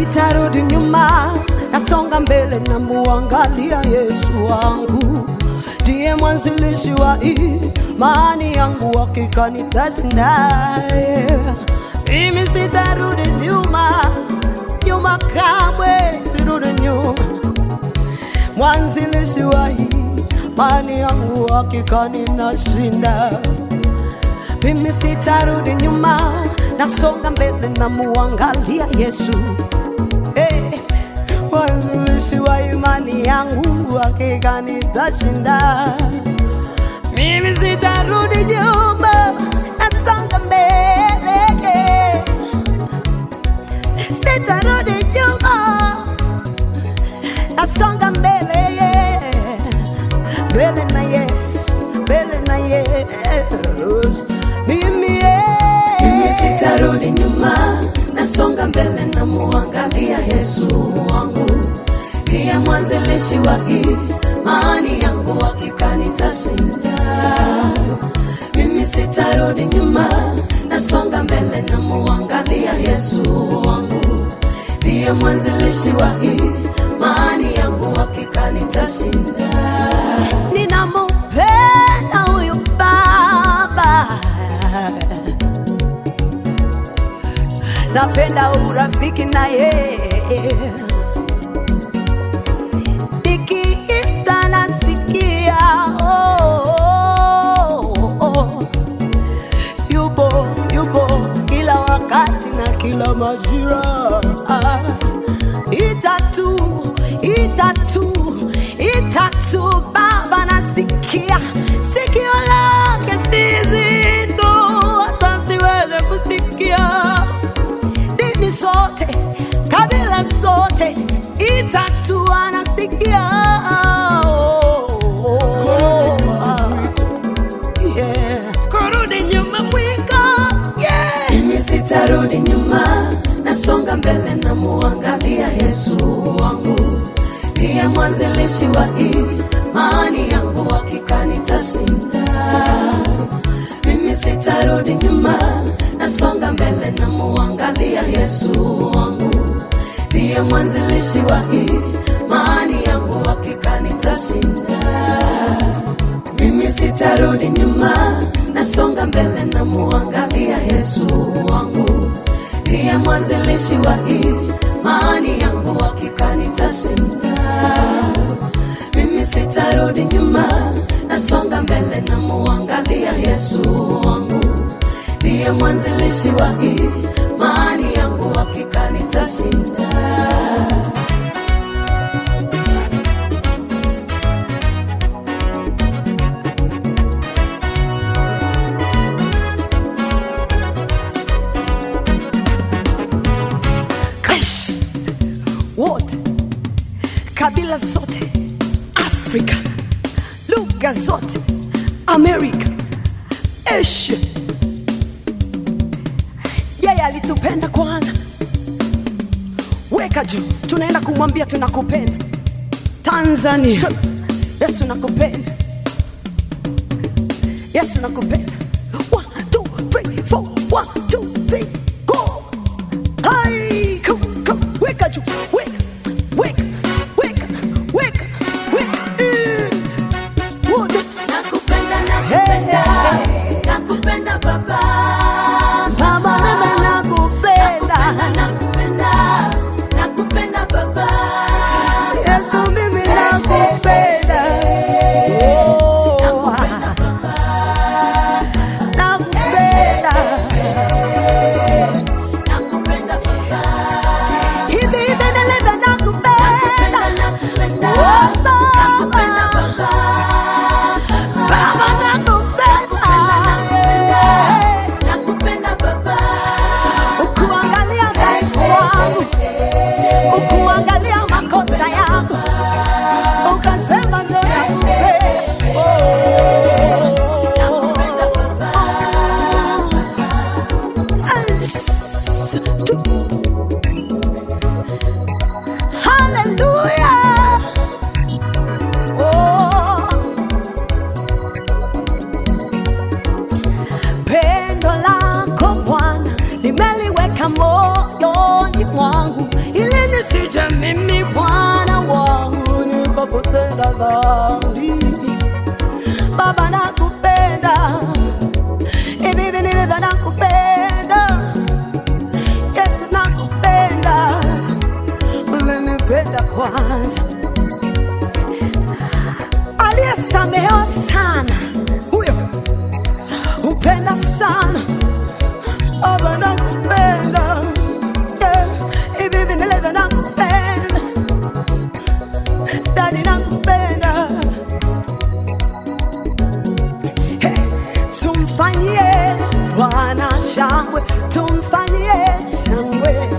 sitarudi nyuma, nasonga mbele na muangalia Yesu wangu. Ndiye mwanzilishi wa imani yangu, hakika nitashinda. Mimi sitarudi nyuma, nyuma kamwe sirudi nyuma. Mwanzilishi wa imani yangu, hakika ninashinda. Mimi sitarudi nyuma, nasonga mbele na muangalia Yesu. Mwanzilishi wa imani yangu, hakika nitashinda. Mimi sitarudi nyuma, nasonga mbele. Sitarudi nyuma, nasonga mbele. Mbele na Yesu, mbele na Yesu. Mimi sitarudi nyuma, nasonga mbele na muangalia Yesu wangu. Ndiye mwanzilishi wa imani yangu, hakika nitashinda. Mimi sitarudi nyuma, nasonga mbele na muangalia Yesu wangu. Ndiye mwanzilishi wa imani yangu, hakika nitashinda. Ninamupenda huyu Baba, napenda urafiki na yeye. Nikiita nasikia, yupo kila wakati na kila majira. Itatu Baba nasikia, sikio lake si zito hata siweze kusikia. Dini zote, kabila zote, itatu anasikia. Kurudi nyuma mwiko, mimi sitarudi nyuma, nasonga mbele na muangalia Yesu wangu. Ndiye mwanzilishi wa imani yangu, hakika nitashinda. Mimi sitarudi nyuma, nasonga mbele na muangalia Yesu wangu. Ndiye mwanzilishi wa imani yangu, hakika nitashinda. Mimi sitarudi nyuma, nasonga mbele na muangalia Yesu wangu. Ndiye mwanzilishi wa imani yangu, hakika nitashinda. Mimi sitarudi nyuma, nasonga mbele na muangalia Yesu wangu. Ndiye mwanzilishi wa imani yangu, hakika nitashinda. Wote, kabila zote, Afrika, lugha zote, Amerika, Asia. Yeye alitupenda kwanza. Weka juu, tunaenda kumwambia tunakupenda. Tanzania, Yesu nakupenda. Yesu nakupenda. 1, 2, 3, 4. 1, 2, 3, go. Hai, come, weka juu. Nakupenda Baba, Mama mama nakupenda. Nakupenda Baba, Yesu mimi nakupenda. Nakupenda Baba, hivi naleta nakupenda. Ukuangalia makosa yangu, ukasema ndo nakupenda. Hallelujah. Pendo lako Bwana nimeliweka moyoni mwangu, ili ananipenda kwanza, aliyesamehewa sana, huyo upenda sana. Aba nakupenda, yeah. Ibibi nilivyo nakupenda, dadi nakupenda. Hey, tumfanyie Bwana shangwe, tumfanyie shangwe,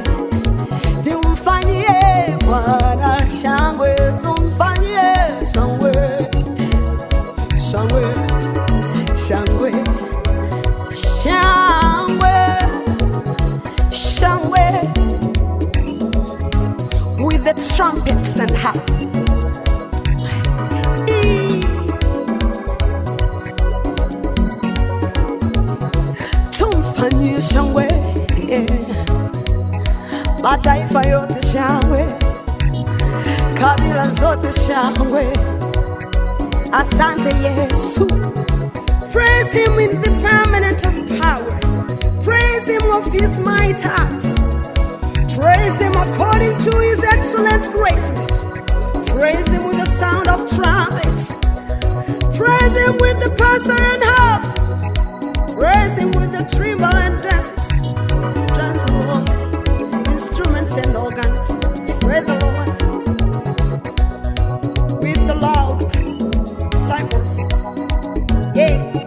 tumfanyie Bwana shangwe, tumfanyie shangwe, shangwe, shangwe, shangwe, shangwe, with the trumpets and harp. Tumfanyie shangwe, yeah. Mataifa yote shangwe, kabila zote shangwe. Asante Yesu. Praise him in the firmament of power. Praise him of his mighty acts. Praise him according to his excellent greatness. Praise him with the sound of trumpets. Praise him with the pastor and harp. Praise him with the timbrel and dance. Just Lord, instruments and organs. Praise the Lord with the loud cymbals. Yeah.